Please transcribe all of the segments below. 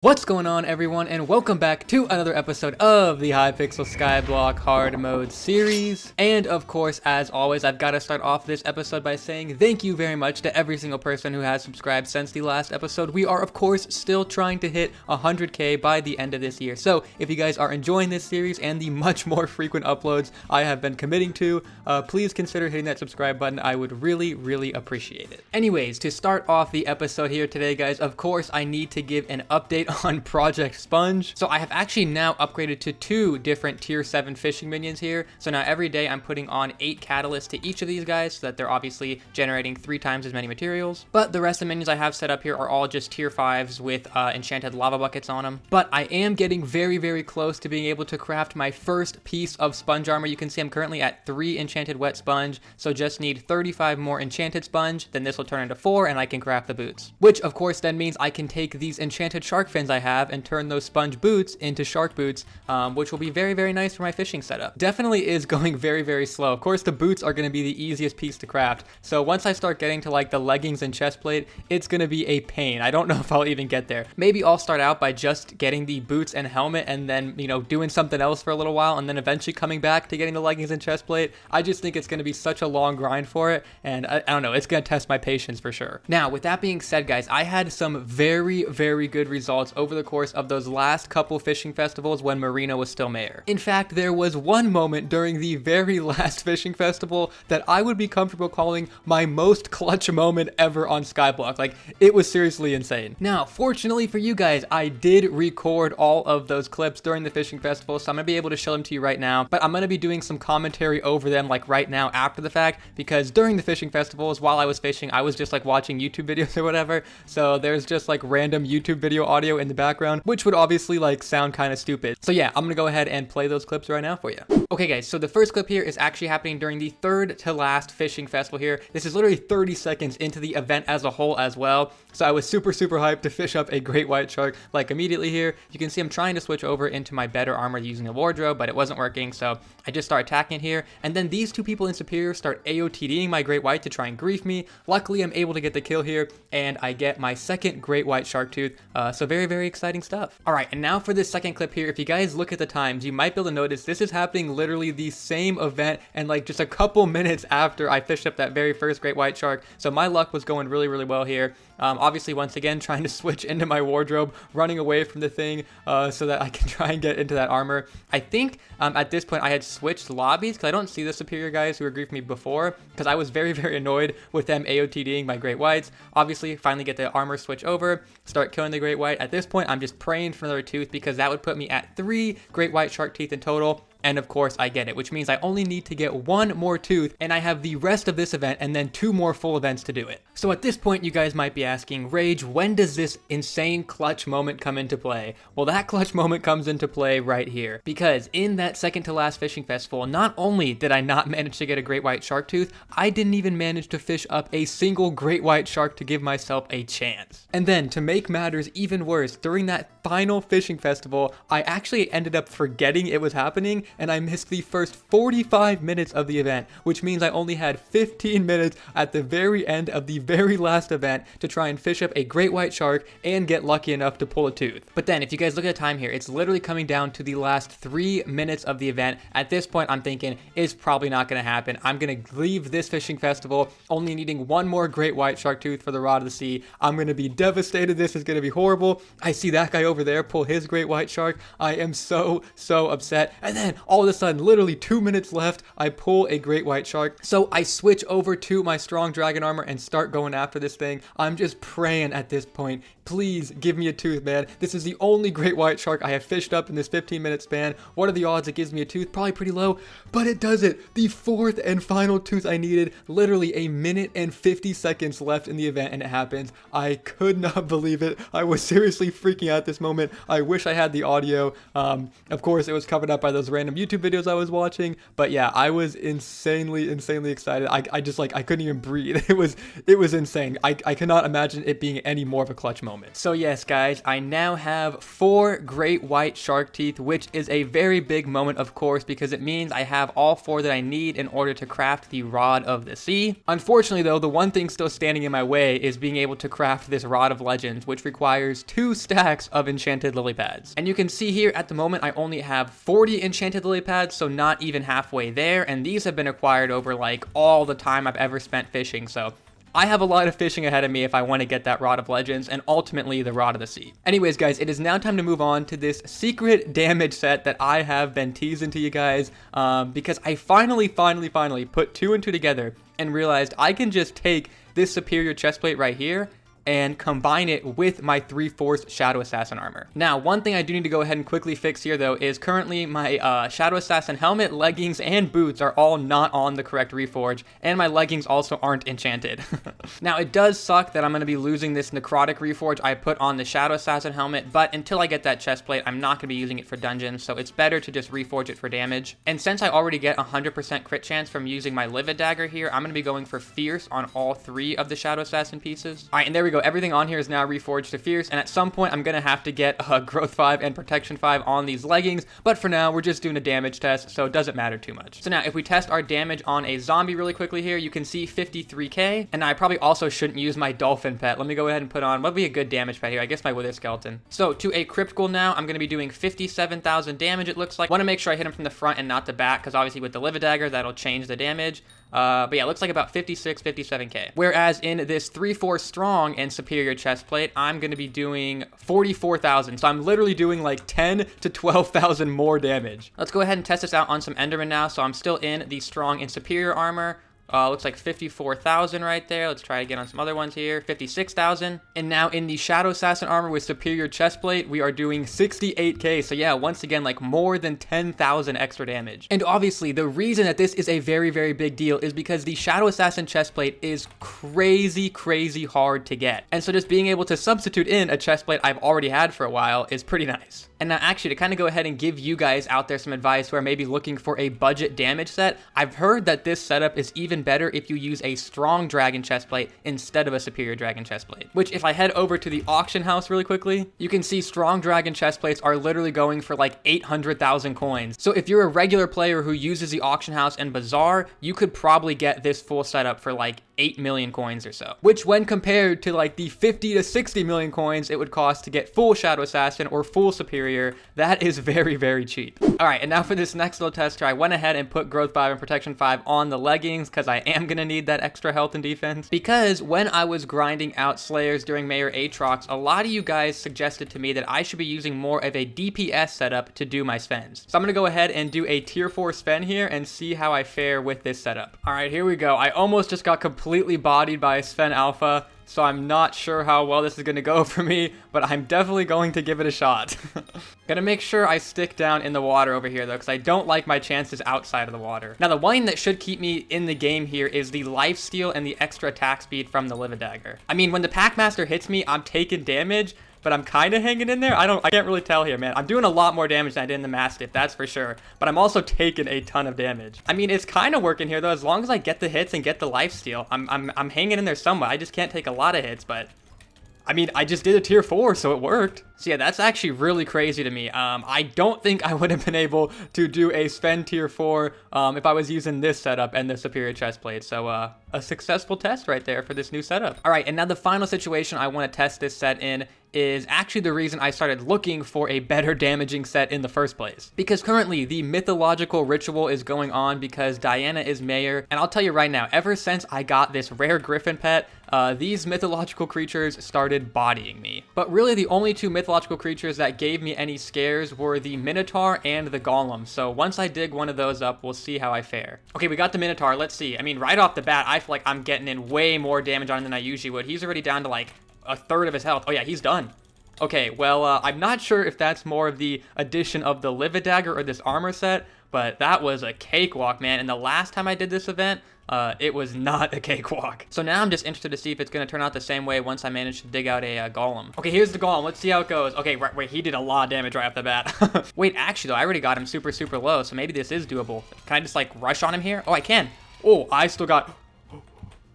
What's going on, everyone, and welcome back to another episode of the Hypixel Skyblock Hardmode series. And of course, as always, I've got to start off this episode by saying thank you very much to every single person who has subscribed since the last episode. We are, of course, still trying to hit 100k by the end of this year. So if you guys are enjoying this series and the much more frequent uploads I have been committing to, please consider hitting that subscribe button. I would really appreciate it. Anyways, to start off the episode here today, guys, of course, I need to give an update on Project Sponge. So I have actually now upgraded to 2 different tier 7 fishing minions here. So now every day I'm putting on 8 catalysts to each of these guys so that they're obviously generating 3 times as many materials. But the rest of the minions I have set up here are all just tier 5s with enchanted lava buckets on them. But I am getting very close to being able to craft my first piece of sponge armor. You can see I'm currently at 3 enchanted wet sponge, so just need 35 more enchanted sponge, then this will turn into 4 and I can craft the boots. Which of course then means I can take these enchanted shark fins I have and turn those sponge boots into shark boots, which will be very nice for my fishing setup. Definitely is going very slow. Of course, the boots are going to be the easiest piece to craft, so once I start getting to like the leggings and chest plate, it's going to be a pain. I don't know if I'll even get there. Maybe I'll start out by just getting the boots and helmet and then, you know, doing something else for a little while and then eventually coming back to getting the leggings and chest plate. I just think it's going to be such a long grind for it, and I don't know, it's going to test my patience for sure. Now, with that being said, guys, I had some very good results over the course of those last couple fishing festivals when Marina was still mayor. In fact, there was one moment during the very last fishing festival that I would be comfortable calling my most clutch moment ever on Skyblock. Like, it was seriously insane. Now, fortunately for you guys, I did record all of those clips during the fishing festival, so I'm gonna be able to show them to you right now, but I'm gonna be doing some commentary over them like right now after the fact, because during the fishing festivals, while I was fishing, I was just like watching YouTube videos or whatever, so there's just like random YouTube video audio in the background, which would obviously like sound kind of stupid. So yeah, I'm gonna go ahead and play those clips right now for you. Okay guys, so the first clip here is actually happening during the 3rd to last fishing festival here. This is literally 30 seconds into the event as a whole as well. So I was super hyped to fish up a great white shark like immediately here. You can see I'm trying to switch over into my better armor using a wardrobe, but it wasn't working, so I just start attacking it here. And then these 2 people in Superior start AOTDing my great white to try and grief me. Luckily, I'm able to get the kill here, and I get my 2nd great white shark tooth. So very exciting stuff. All right, and now for this second clip here, if you guys look at the times, you might be able to notice this is happening literally the same event and like just a couple minutes after I fished up that very first great white shark. So my luck was going really well here. Obviously, once again, trying to switch into my wardrobe, running away from the thing so that I can try and get into that armor. I think at this point I had switched lobbies because I don't see the Superior guys who were griefing me before, because I was very annoyed with them AOTDing my great whites. Obviously, finally get the armor switch over, start killing the great white. At this point, I'm just praying for another tooth because that would put me at 3 great white shark teeth in total. And of course I get it, which means I only need to get 1 more tooth and I have the rest of this event and then 2 more full events to do it. So at this point you guys might be asking, Rage, when does this insane clutch moment come into play? Well, that clutch moment comes into play right here, because in that 2nd to last fishing festival, not only did I not manage to get a great white shark tooth, I didn't even manage to fish up a single great white shark to give myself a chance. And then to make matters even worse, during that final fishing festival, I actually ended up forgetting it was happening and I missed the first 45 minutes of the event, which means I only had 15 minutes at the very end of the very last event to try and fish up a great white shark and get lucky enough to pull a tooth. But then if you guys look at the time here, it's literally coming down to the last 3 minutes of the event. At this point, I'm thinking it's probably not going to happen. I'm going to leave this fishing festival only needing 1 more great white shark tooth for the rod of the sea. I'm going to be devastated. This is going to be horrible. I see that guy over there pull his great white shark. I am so upset. And then all of a sudden, literally 2 minutes left, I pull a great white shark. So I switch over to my strong dragon armor and start going after this thing. I'm just praying at this point, please give me a tooth, man. This is the only great white shark I have fished up in this 15-minute span. What are the odds it gives me a tooth? Probably pretty low, but it does it. The 4th and final tooth I needed. Literally 1 minute and 50 seconds left in the event and it happens. I could not believe it. I was seriously freaking out at this moment. I wish I had the audio. Of course, it was covered up by those random random YouTube videos I was watching. But yeah, I was insanely excited. I just like, I couldn't even breathe. It was insane. I cannot imagine it being any more of a clutch moment. So yes, guys, I now have 4 great white shark teeth, which is a very big moment, of course, because it means I have all 4 that I need in order to craft the Rod of the Sea. Unfortunately, though, the one thing still standing in my way is being able to craft this Rod of Legends, which requires 2 stacks of enchanted lily pads. And you can see here at the moment I only have 40 enchanted lily pads, so not even halfway there, and these have been acquired over like all the time I've ever spent fishing, so I have a lot of fishing ahead of me if I want to get that Rod of Legends and ultimately the Rod of the Sea. Anyways, guys, it is now time to move on to this secret damage set that I have been teasing to you guys because I finally put 2 and 2 together and realized I can just take this superior chestplate right here and combine it with my 3/4 Shadow Assassin armor. Now, one thing I do need to go ahead and quickly fix here, though, is currently my Shadow Assassin helmet, leggings, and boots are all not on the correct reforge, and my leggings also aren't enchanted. Now, it does suck that I'm going to be losing this necrotic reforge I put on the Shadow Assassin helmet, but until I get that chestplate, I'm not going to be using it for dungeons, so it's better to just reforge it for damage. And since I already get 100% crit chance from using my Livid Dagger here, I'm going to be going for Fierce on all 3 of the Shadow Assassin pieces. All right, and there we go. Everything on here is now reforged to Fierce, and at some point I'm gonna have to get Growth 5 and Protection 5 on these leggings, but for now we're just doing a damage test, so it doesn't matter too much. So now if we test our damage on a zombie really quickly here, you can see 53k, and I probably also shouldn't use my dolphin pet. Let me go ahead and put on what would be a good damage pet here. I guess my Wither Skeleton. So to a crypt ghoul now, I'm gonna be doing 57,000 damage. It looks like. Want to make sure I hit him from the front and not the back, because obviously with the Livid Dagger that'll change the damage. But yeah, it looks like about 56, 57k. Whereas in this 3/4 strong and superior chestplate, I'm going to be doing 44,000. So I'm literally doing like 10 to 12,000 more damage. Let's go ahead and test this out on some Enderman now. So I'm still in the strong and superior armor. Looks like 54,000 right there. Let's try again on some other ones here. 56,000. And now in the Shadow Assassin armor with superior chestplate, we are doing 68k. So yeah, once again, like more than 10,000 extra damage. And obviously, the reason that this is a very big deal is because the Shadow Assassin chestplate is crazy hard to get. And so just being able to substitute in a chestplate I've already had for a while is pretty nice. And now actually to kind of go ahead and give you guys out there some advice who are maybe looking for a budget damage set, I've heard that this setup is even better if you use a strong dragon chestplate instead of a superior dragon chestplate. Which if I head over to the auction house really quickly, you can see strong dragon chestplates are literally going for like 800,000 coins. So if you're a regular player who uses the auction house and bazaar, you could probably get this full setup for like 8 million coins or so. Which when compared to like the 50 to 60 million coins it would cost to get full Shadow Assassin or full superior, that is very cheap. All right, and now for this next little test here, I went ahead and put Growth 5 and Protection 5 on the leggings because I am gonna need that extra health and defense. Because when I was grinding out Slayers during Mayor Aatrox, a lot of you guys suggested to me that I should be using more of a DPS setup to do my Svens. So I'm gonna go ahead and do a tier 4 Sven here and see how I fare with this setup. All right, here we go. I almost just got completely bodied by a Sven Alpha, so I'm not sure how well this is going to go for me, but I'm definitely going to give it a shot. Gonna make sure I stick down in the water over here, though, because I don't like my chances outside of the water. Now, the one thing that should keep me in the game here is the lifesteal and the extra attack speed from the Livid Dagger. I mean, when the Packmaster hits me, I'm taking damage, but I'm kind of hanging in there. I can't really tell here, man. I'm doing a lot more damage than I did in the Mastiff, that's for sure. But I'm also taking a ton of damage. I mean, it's kind of working here, though. As long as I get the hits and get the lifesteal, I'm hanging in there somewhat. I just can't take a lot of hits, but I mean, I just did a tier 4, so it worked. So yeah, that's actually really crazy to me. I don't think I would have been able to do a Sven tier 4 if I was using this setup and the superior chestplate. So a successful test right there for this new setup. All right, and now the final situation I want to test this set in is actually the reason I started looking for a better damaging set in the first place. Because currently the mythological ritual is going on because Diana is mayor, and I'll tell you right now, ever since I got this rare griffin pet, these mythological creatures started bodying me. But really the only two mythological creatures that gave me any scares were the Minotaur and the Golem. So once I dig one of those up, we'll see how I fare. Okay, we got the Minotaur, let's see. I mean, right off the bat, I feel like I'm getting in way more damage on him than I usually would. He's already down to like a third of his health. Oh yeah, he's done. Okay, well, I'm not sure if that's more of the addition of the Livid Dagger or this armor set, but that was a cakewalk, man. And the last time I did this event, it was not a cakewalk. So now I'm just interested to see if it's going to turn out the same way once I manage to dig out a golem. Okay, here's the golem. Let's see how it goes. Okay, wait, he did a lot of damage right off the bat. Wait, actually, though, I already got him super, super low, so maybe this is doable. Can I just, like, rush on him here? Oh, I can. Oh, I still got...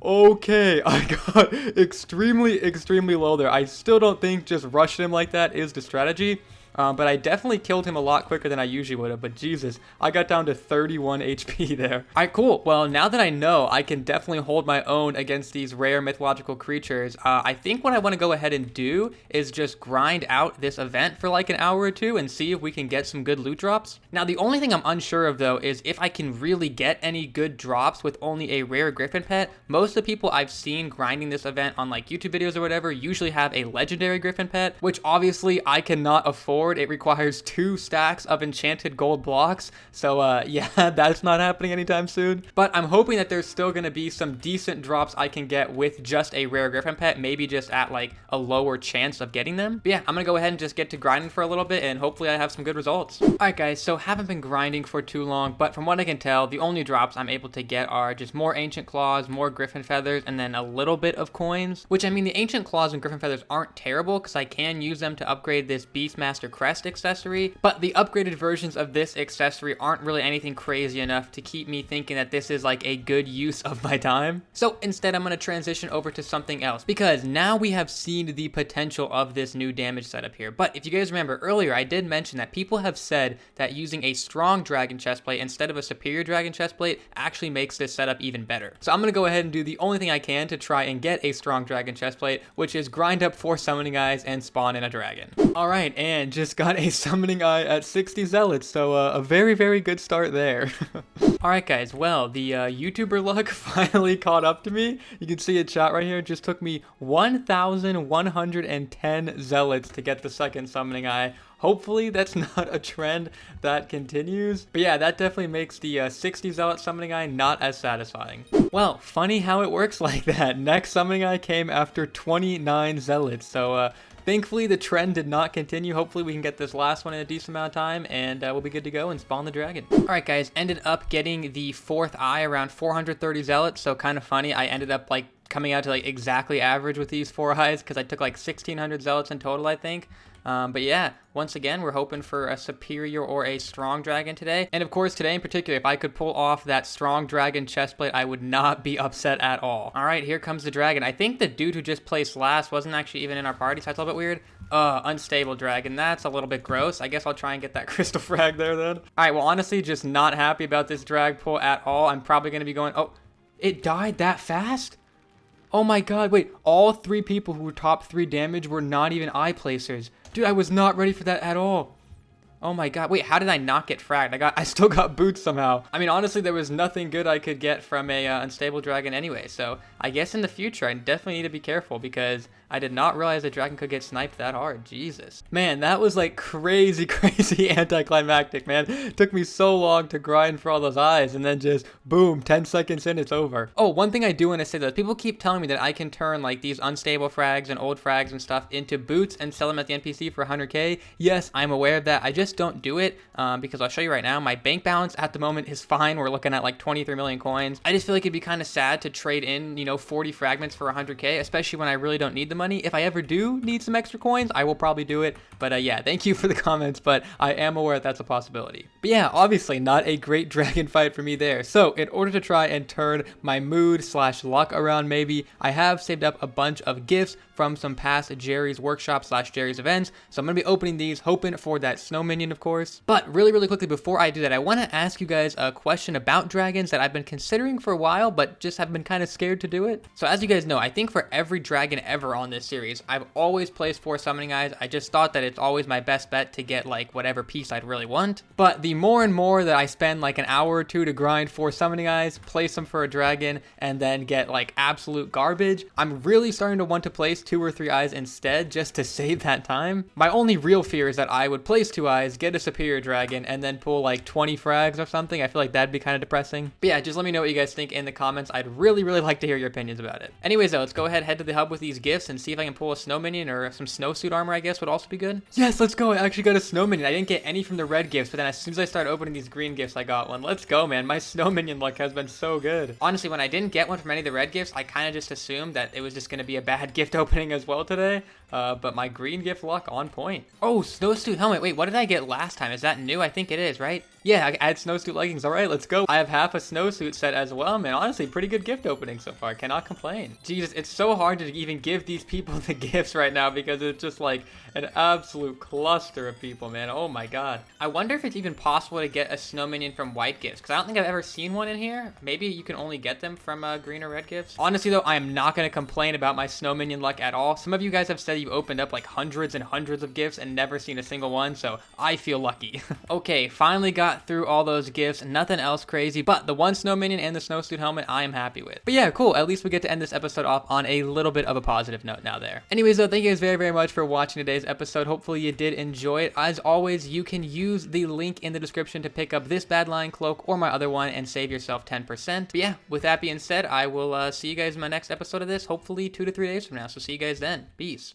Okay, I got extremely, extremely low there. I still don't think just rushing him like that is the strategy. But I definitely killed him a lot quicker than I usually would have. But Jesus, I got down to 31 HP there. All right, cool. Well, now that I know I can definitely hold my own against these rare mythological creatures, I think what I want to go ahead and do is just grind out this event for like an hour or two and see if we can get some good loot drops. Now, the only thing I'm unsure of, though, is if I can really get any good drops with only a rare griffin pet. Most of the people I've seen grinding this event on like YouTube videos or whatever usually have a legendary griffin pet, which obviously I cannot afford. It requires 2 stacks of enchanted gold blocks. So yeah, that's not happening anytime soon. But I'm hoping that there's still going to be some decent drops I can get with just a rare griffin pet, maybe just at like a lower chance of getting them. But yeah, I'm going to go ahead and just get to grinding for a little bit and hopefully I have some good results. All right, guys, so haven't been grinding for too long, but from what I can tell, the only drops I'm able to get are just more ancient claws, more griffin feathers, and then a little bit of coins, which I mean, the ancient claws and griffin feathers aren't terrible because I can use them to upgrade this Beastmaster crest accessory, but the upgraded versions of this accessory aren't really anything crazy enough to keep me thinking that this is like a good use of my time. So instead, I'm going to transition over to something else because now we have seen the potential of this new damage setup here. But if you guys remember earlier, I did mention that people have said that using a strong dragon chestplate instead of a superior dragon chestplate actually makes this setup even better. So I'm going to go ahead and do the only thing I can to try and get a strong dragon chestplate, which is grind up 4 summoning eyes and spawn in a dragon. All right, and just got a summoning eye at 60 zealots, so a very, very good start there. All right, guys, well, the YouTuber luck finally caught up to me. You can see a chat right here. It just took me 1,110 zealots to get the second summoning eye. Hopefully that's not a trend that continues. But yeah, that definitely makes the 60 zealot summoning eye not as satisfying. Well, funny how it works like that. Next summoning eye came after 29 zealots. So thankfully, the trend did not continue. Hopefully, we can get this last one in a decent amount of time, and we'll be good to go and spawn the dragon. All right, guys, ended up getting the 4th eye around 430 zealots, so kind of funny. I ended up, like, coming out to, like, exactly average with these 4 eyes, because I took, like, 1,600 zealots in total, I think. But yeah, once again, we're hoping for a superior or a strong dragon today. And of course, today in particular, if I could pull off that strong dragon chestplate, I would not be upset at all. All right, here comes the dragon. I think the dude who just placed last wasn't actually even in our party, so that's a little bit weird. Unstable dragon. That's a little bit gross. I guess I'll try and get that crystal frag there then. All right, well, honestly, just not happy about this drag pull at all. I'm probably going to be going, oh, it died that fast? Oh my god, wait, all 3 people who were top 3 damage were not even eye placers. Dude, I was not ready for that at all. Oh my god, wait, how did I not get fragged? I still got boots somehow. I mean, honestly, there was nothing good I could get from a unstable dragon anyway, so I guess in the future, I definitely need to be careful because I did not realize a dragon could get sniped that hard. Jesus. Man, that was like crazy, crazy anticlimactic, man. Took me so long to grind for all those eyes, and then just, boom, 10 seconds in, it's over. Oh, one thing I do want to say, though, people keep telling me that I can turn, like, these unstable frags and old frags and stuff into boots and sell them at the NPC for 100k. Yes, I'm aware of that. I just don't do it because I'll show you right now. My bank balance at the moment is fine. We're looking at, like, 23 million coins. I just feel like it'd be kind of sad to trade in, you know, 40 fragments for 100k, especially when I really don't need the money. If I ever do need some extra coins, I will probably do it. But yeah, thank you for the comments, but I am aware that's a possibility. But yeah, obviously not a great dragon fight for me there. So in order to try and turn my mood / luck around maybe, I have saved up a bunch of gifts from some past Jerry's workshop / Jerry's events. So I'm going to be opening these, hoping for that snow minion, of course. But really, really quickly before I do that, I want to ask you guys a question about dragons that I've been considering for a while, but just have been kind of scared to do it. So as you guys know, I think for every dragon ever on this series, I've always placed 4 summoning eyes. I just thought that it's always my best bet to get like whatever piece I'd really want. But the more and more that I spend like an hour or 2 to grind 4 summoning eyes, place them for a dragon, and then get like absolute garbage, I'm really starting to want to place 2 or 3 eyes instead just to save that time. My only real fear is that I would place 2 eyes, get a superior dragon, and then pull like 20 frags or something. I feel like that'd be kind of depressing. But yeah, just let me know what you guys think in the comments. I'd really, really like to hear your opinions about it. Anyways though, let's go ahead to the hub with these gifts and and see if I can pull a snow minion or some snowsuit armor, I guess would also be good. Yes, let's go. I actually got a snow minion. I didn't get any from the red gifts, but then as soon as I started opening these green gifts, I got one. Let's go, man. My snow minion luck has been so good. Honestly, when I didn't get one from any of the red gifts, I kind of just assumed that it was just going to be a bad gift opening as well today. But my green gift luck on point. Oh, snowsuit helmet. Wait, what did I get last time? Is that new? I think it is, right? Yeah, I had snowsuit leggings. All right, let's go. I have half a snowsuit set as well, man. Honestly, pretty good gift opening so far. Cannot complain. Jesus, it's so hard to even give these people the gifts right now because it's just like an absolute cluster of people, man. Oh my god. I wonder if it's even possible to get a snow minion from white gifts because I don't think I've ever seen one in here. Maybe you can only get them from green or red gifts. Honestly, though, I am not going to complain about my snow minion luck at all. Some of you guys have said you've opened up like hundreds and hundreds of gifts and never seen a single one, so I feel lucky. Okay, finally got through all those gifts. Nothing else crazy, but the one snow minion and the snowsuit helmet I am happy with. But yeah, cool. At least we get to end this episode off on a little bit of a positive note now there. Anyways, though, thank you guys very, very much for watching today's episode. Hopefully you did enjoy it. As always, you can use the link in the description to pick up this Badlion cloak or my other one and save yourself 10%. But yeah, with that being said, I will see you guys in my next episode of this, hopefully 2 to 3 days from now. So see you guys then. Peace.